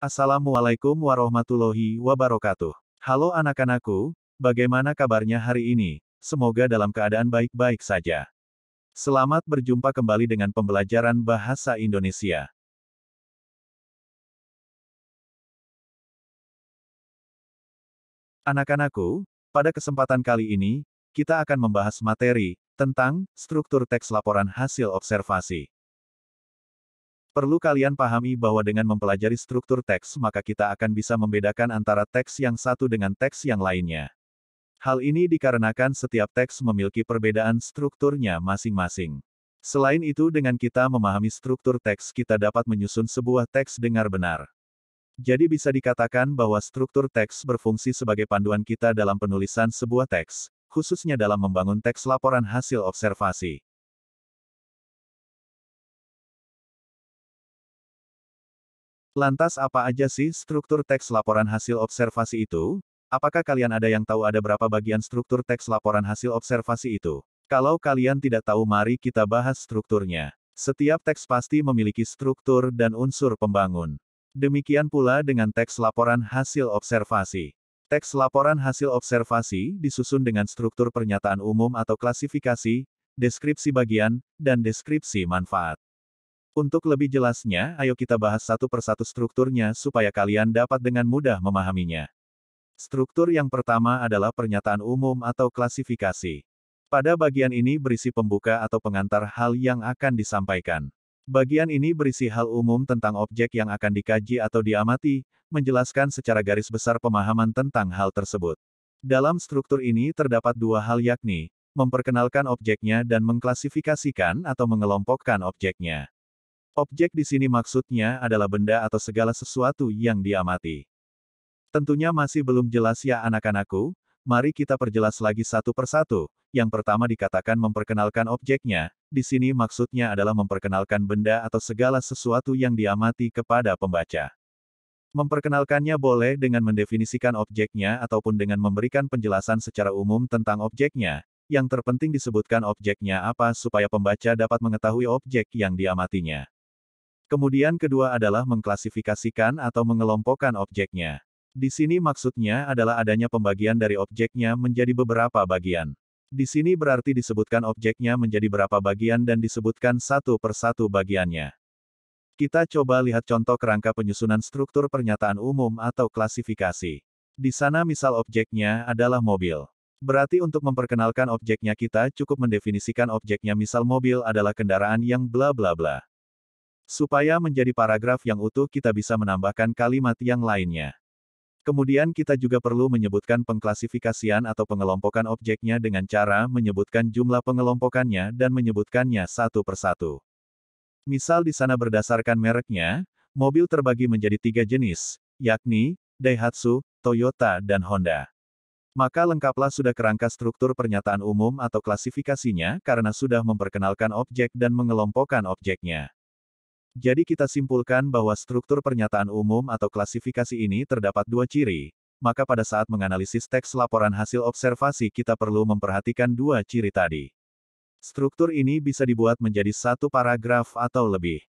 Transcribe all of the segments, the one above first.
Assalamualaikum warahmatullahi wabarakatuh. Halo anak-anakku, bagaimana kabarnya hari ini? Semoga dalam keadaan baik-baik saja. Selamat berjumpa kembali dengan pembelajaran bahasa Indonesia. Anak-anakku, pada kesempatan kali ini, kita akan membahas materi tentang struktur teks laporan hasil observasi. Perlu kalian pahami bahwa dengan mempelajari struktur teks maka kita akan bisa membedakan antara teks yang satu dengan teks yang lainnya. Hal ini dikarenakan setiap teks memiliki perbedaan strukturnya masing-masing. Selain itu dengan kita memahami struktur teks kita dapat menyusun sebuah teks dengan benar. Jadi bisa dikatakan bahwa struktur teks berfungsi sebagai panduan kita dalam penulisan sebuah teks, khususnya dalam membangun teks laporan hasil observasi. Lantas apa aja sih struktur teks laporan hasil observasi itu? Apakah kalian ada yang tahu ada berapa bagian struktur teks laporan hasil observasi itu? Kalau kalian tidak tahu mari kita bahas strukturnya. Setiap teks pasti memiliki struktur dan unsur pembangun. Demikian pula dengan teks laporan hasil observasi. Teks laporan hasil observasi disusun dengan struktur pernyataan umum atau klasifikasi, deskripsi bagian, dan deskripsi manfaat. Untuk lebih jelasnya, ayo kita bahas satu persatu strukturnya supaya kalian dapat dengan mudah memahaminya. Struktur yang pertama adalah pernyataan umum atau klasifikasi. Pada bagian ini berisi pembuka atau pengantar hal yang akan disampaikan. Bagian ini berisi hal umum tentang objek yang akan dikaji atau diamati, menjelaskan secara garis besar pemahaman tentang hal tersebut. Dalam struktur ini terdapat dua hal yakni, memperkenalkan objeknya dan mengklasifikasikan atau mengelompokkan objeknya. Objek di sini maksudnya adalah benda atau segala sesuatu yang diamati. Tentunya masih belum jelas ya anak-anakku, mari kita perjelas lagi satu persatu. Yang pertama dikatakan memperkenalkan objeknya, di sini maksudnya adalah memperkenalkan benda atau segala sesuatu yang diamati kepada pembaca. Memperkenalkannya boleh dengan mendefinisikan objeknya ataupun dengan memberikan penjelasan secara umum tentang objeknya. Yang terpenting disebutkan objeknya apa supaya pembaca dapat mengetahui objek yang diamatinya. Kemudian kedua adalah mengklasifikasikan atau mengelompokkan objeknya. Di sini maksudnya adalah adanya pembagian dari objeknya menjadi beberapa bagian. Di sini berarti disebutkan objeknya menjadi berapa bagian dan disebutkan satu persatu bagiannya. Kita coba lihat contoh kerangka penyusunan struktur pernyataan umum atau klasifikasi. Di sana misal objeknya adalah mobil. Berarti untuk memperkenalkan objeknya kita cukup mendefinisikan objeknya misal mobil adalah kendaraan yang bla bla bla. Supaya menjadi paragraf yang utuh kita bisa menambahkan kalimat yang lainnya. Kemudian kita juga perlu menyebutkan pengklasifikasian atau pengelompokan objeknya dengan cara menyebutkan jumlah pengelompokannya dan menyebutkannya satu persatu. Misal di sana berdasarkan mereknya, mobil terbagi menjadi 3 jenis, yakni Daihatsu, Toyota, dan Honda. Maka lengkaplah sudah kerangka struktur pernyataan umum atau klasifikasinya karena sudah memperkenalkan objek dan mengelompokkan objeknya. Jadi kita simpulkan bahwa struktur pernyataan umum atau klasifikasi ini terdapat dua ciri, maka pada saat menganalisis teks laporan hasil observasi kita perlu memperhatikan dua ciri tadi. Struktur ini bisa dibuat menjadi satu paragraf atau lebih.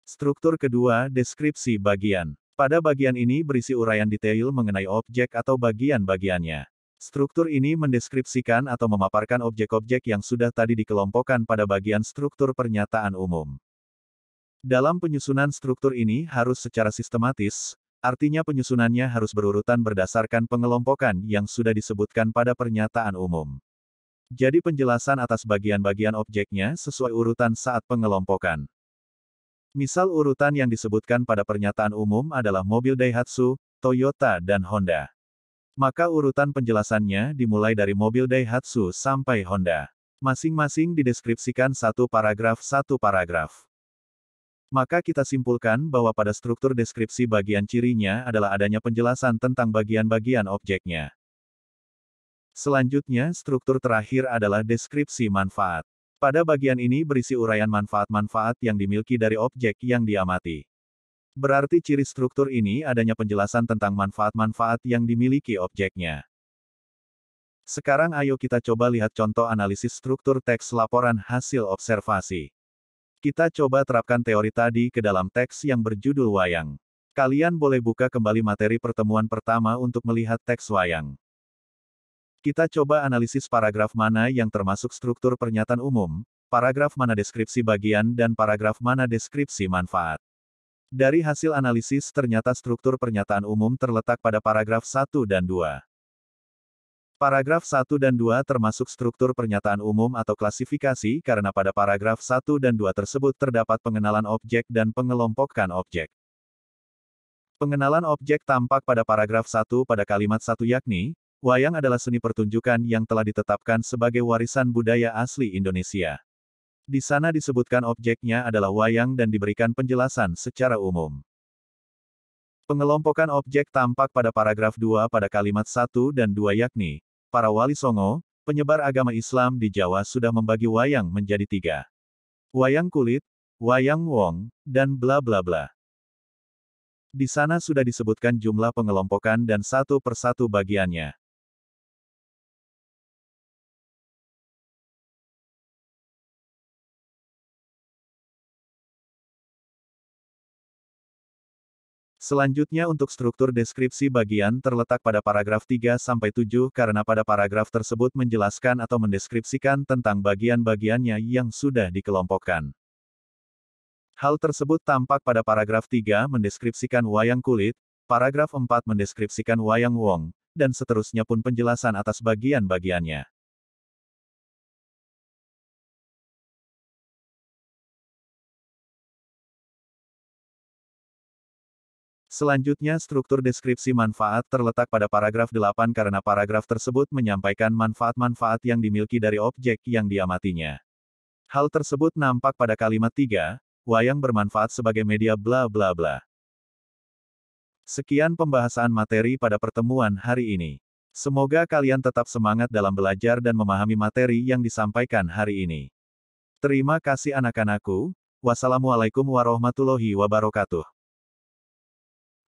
Struktur kedua, deskripsi bagian. Pada bagian ini berisi uraian detail mengenai objek atau bagian-bagiannya. Struktur ini mendeskripsikan atau memaparkan objek-objek yang sudah tadi dikelompokkan pada bagian struktur pernyataan umum. Dalam penyusunan struktur ini harus secara sistematis, artinya penyusunannya harus berurutan berdasarkan pengelompokan yang sudah disebutkan pada pernyataan umum. Jadi penjelasan atas bagian-bagian objeknya sesuai urutan saat pengelompokan. Misal urutan yang disebutkan pada pernyataan umum adalah mobil Daihatsu, Toyota, dan Honda. Maka urutan penjelasannya dimulai dari mobil Daihatsu sampai Honda. Masing-masing dideskripsikan satu paragraf. Maka kita simpulkan bahwa pada struktur deskripsi bagian cirinya adalah adanya penjelasan tentang bagian-bagian objeknya. Selanjutnya struktur terakhir adalah deskripsi manfaat. Pada bagian ini berisi uraian manfaat-manfaat yang dimiliki dari objek yang diamati. Berarti ciri struktur ini adanya penjelasan tentang manfaat-manfaat yang dimiliki objeknya. Sekarang ayo kita coba lihat contoh analisis struktur teks laporan hasil observasi. Kita coba terapkan teori tadi ke dalam teks yang berjudul wayang. Kalian boleh buka kembali materi pertemuan pertama untuk melihat teks wayang. Kita coba analisis paragraf mana yang termasuk struktur pernyataan umum, paragraf mana deskripsi bagian dan paragraf mana deskripsi manfaat. Dari hasil analisis ternyata struktur pernyataan umum terletak pada paragraf 1 dan 2. Paragraf 1 dan 2 termasuk struktur pernyataan umum atau klasifikasi karena pada paragraf 1 dan 2 tersebut terdapat pengenalan objek dan pengelompokan objek. Pengenalan objek tampak pada paragraf 1 pada kalimat 1 yakni, wayang adalah seni pertunjukan yang telah ditetapkan sebagai warisan budaya asli Indonesia. Di sana disebutkan objeknya adalah wayang dan diberikan penjelasan secara umum. Pengelompokan objek tampak pada paragraf 2 pada kalimat 1 dan 2 yakni, para wali songo, penyebar agama Islam di Jawa sudah membagi wayang menjadi 3. Wayang kulit, wayang wong, dan bla bla bla. Di sana sudah disebutkan jumlah pengelompokan dan satu persatu bagiannya. Selanjutnya untuk struktur deskripsi bagian terletak pada paragraf 3-7 karena pada paragraf tersebut menjelaskan atau mendeskripsikan tentang bagian-bagiannya yang sudah dikelompokkan. Hal tersebut tampak pada paragraf 3 mendeskripsikan wayang kulit, paragraf 4 mendeskripsikan wayang wong, dan seterusnya pun penjelasan atas bagian-bagiannya. Selanjutnya struktur deskripsi manfaat terletak pada paragraf 8 karena paragraf tersebut menyampaikan manfaat-manfaat yang dimiliki dari objek yang diamatinya. Hal tersebut nampak pada kalimat 3, wayang bermanfaat sebagai media bla bla bla. Sekian pembahasan materi pada pertemuan hari ini. Semoga kalian tetap semangat dalam belajar dan memahami materi yang disampaikan hari ini. Terima kasih anak-anakku. Wassalamualaikum warahmatullahi wabarakatuh.